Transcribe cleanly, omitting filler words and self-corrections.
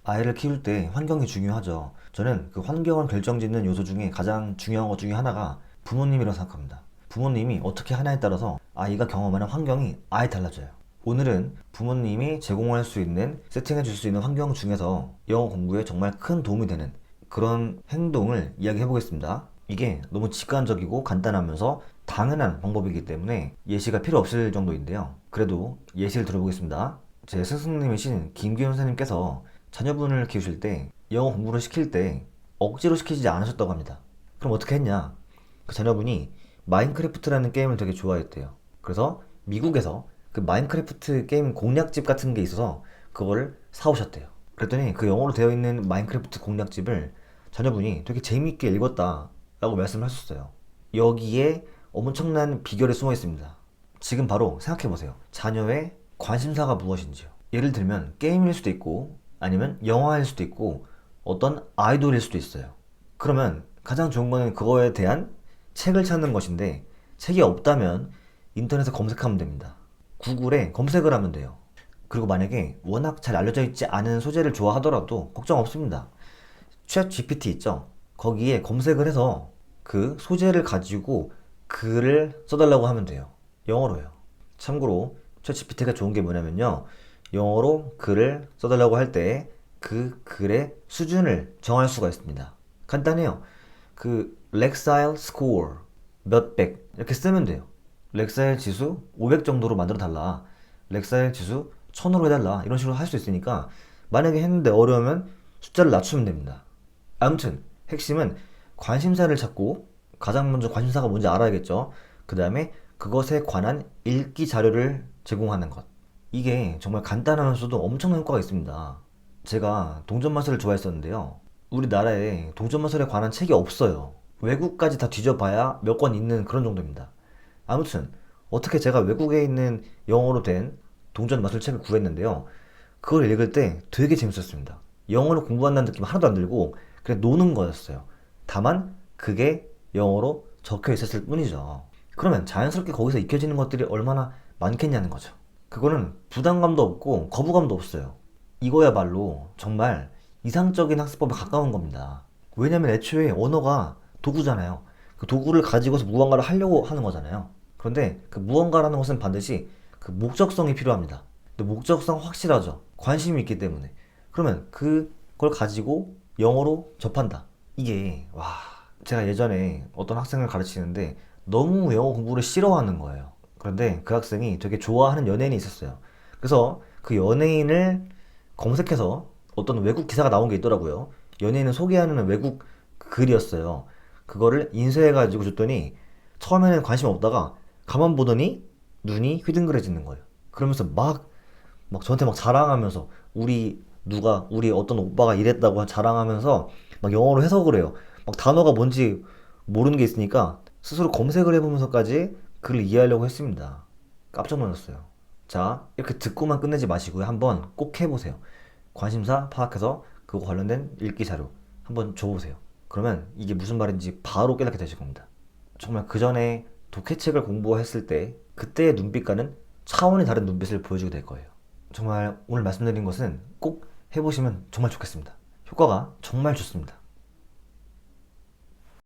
아이를 키울 때 환경이 중요하죠. 저는 그 환경을 결정짓는 요소 중에 가장 중요한 것 중에 하나가 부모님이라고 생각합니다. 부모님이 어떻게 하냐에 따라서 아이가 경험하는 환경이 아예 달라져요. 오늘은 부모님이 제공할 수 있는, 세팅해 줄 수 있는 환경 중에서 영어 공부에 정말 큰 도움이 되는 그런 행동을 이야기해 보겠습니다. 이게 너무 직관적이고 간단하면서 당연한 방법이기 때문에 예시가 필요 없을 정도인데요. 그래도 예시를 들어보겠습니다. 제 스승님이신 김기현 선생님께서 자녀분을 키우실 때 영어 공부를 시킬 때 억지로 시키지 않으셨다고 합니다. 그럼 어떻게 했냐? 그 자녀분이 마인크래프트라는 게임을 되게 좋아했대요. 그래서 미국에서 그 마인크래프트 게임 공략집 같은 게 있어서 그거를 사오셨대요. 그랬더니 그 영어로 되어 있는 마인크래프트 공략집을 자녀분이 되게 재미있게 읽었다라고 말씀을 하셨어요. 여기에 엄청난 비결이 숨어 있습니다. 지금 바로 생각해 보세요. 자녀의 관심사가 무엇인지요. 예를 들면 게임일 수도 있고 아니면 영화일 수도 있고 어떤 아이돌일 수도 있어요. 그러면 가장 좋은 거는 그거에 대한 책을 찾는 것인데, 책이 없다면 인터넷에 검색하면 됩니다. 구글에 검색을 하면 돼요. 그리고 만약에 워낙 잘 알려져 있지 않은 소재를 좋아하더라도 걱정 없습니다. 챗 GPT 있죠? 거기에 검색을 해서 그 소재를 가지고 글을 써달라고 하면 돼요. 영어로요. 참고로 챗 GPT가 좋은 게 뭐냐면요. 영어로 글을 써달라고 할 때 그 글의 수준을 정할 수가 있습니다. 간단해요. 그 렉사일 스코어 몇백 이렇게 쓰면 돼요. 렉사일 지수 500 정도로 만들어 달라. 렉사일 지수 1000으로 해달라. 이런 식으로 할 수 있으니까 만약에 했는데 어려우면 숫자를 낮추면 됩니다. 아무튼 핵심은 관심사를 찾고 가장 먼저 관심사가 뭔지 알아야겠죠. 그 다음에 그것에 관한 읽기 자료를 제공하는 것. 이게 정말 간단하면서도 엄청난 효과가 있습니다. 제가 동전 마술을 좋아했었는데요. 우리나라에 동전 마술에 관한 책이 없어요. 외국까지 다 뒤져봐야 몇 권 있는 그런 정도입니다. 아무튼 어떻게 제가 외국에 있는 영어로 된 동전 마술 책을 구했는데요. 그걸 읽을 때 되게 재밌었습니다. 영어를 공부한다는 느낌 하나도 안 들고 그냥 노는 거였어요. 다만 그게 영어로 적혀 있었을 뿐이죠. 그러면 자연스럽게 거기서 익혀지는 것들이 얼마나 많겠냐는 거죠. 그거는 부담감도 없고 거부감도 없어요. 이거야말로 정말 이상적인 학습법에 가까운 겁니다. 왜냐면 애초에 언어가 도구잖아요. 그 도구를 가지고서 무언가를 하려고 하는 거잖아요. 그런데 그 무언가라는 것은 반드시 그 목적성이 필요합니다. 근데 목적성 확실하죠. 관심이 있기 때문에. 그러면 그걸 가지고 영어로 접한다. 이게 와, 제가 예전에 어떤 학생을 가르치는데 너무 영어 공부를 싫어하는 거예요. 그런데 그 학생이 되게 좋아하는 연예인이 있었어요. 그래서 그 연예인을 검색해서 어떤 외국 기사가 나온 게 있더라고요. 연예인을 소개하는 외국 글이었어요. 그거를 인쇄해가지고 줬더니 처음에는 관심 없다가 가만 보더니 눈이 휘둥그레지는 거예요. 그러면서 막 저한테 막 자랑하면서 우리 어떤 오빠가 이랬다고 자랑하면서 막 영어로 해석을 해요. 막 단어가 뭔지 모르는 게 있으니까 스스로 검색을 해보면서까지 글을 이해하려고 했습니다. 깜짝 놀랐어요. 자, 이렇게 듣고만 끝내지 마시고요. 한번 꼭 해보세요. 관심사 파악해서 그거 관련된 읽기 자료 한번 줘보세요. 그러면 이게 무슨 말인지 바로 깨닫게 되실 겁니다. 정말 그 전에 독해책을 공부했을 때 그때의 눈빛과는 차원이 다른 눈빛을 보여주게 될 거예요. 정말 오늘 말씀드린 것은 꼭 해보시면 정말 좋겠습니다. 효과가 정말 좋습니다.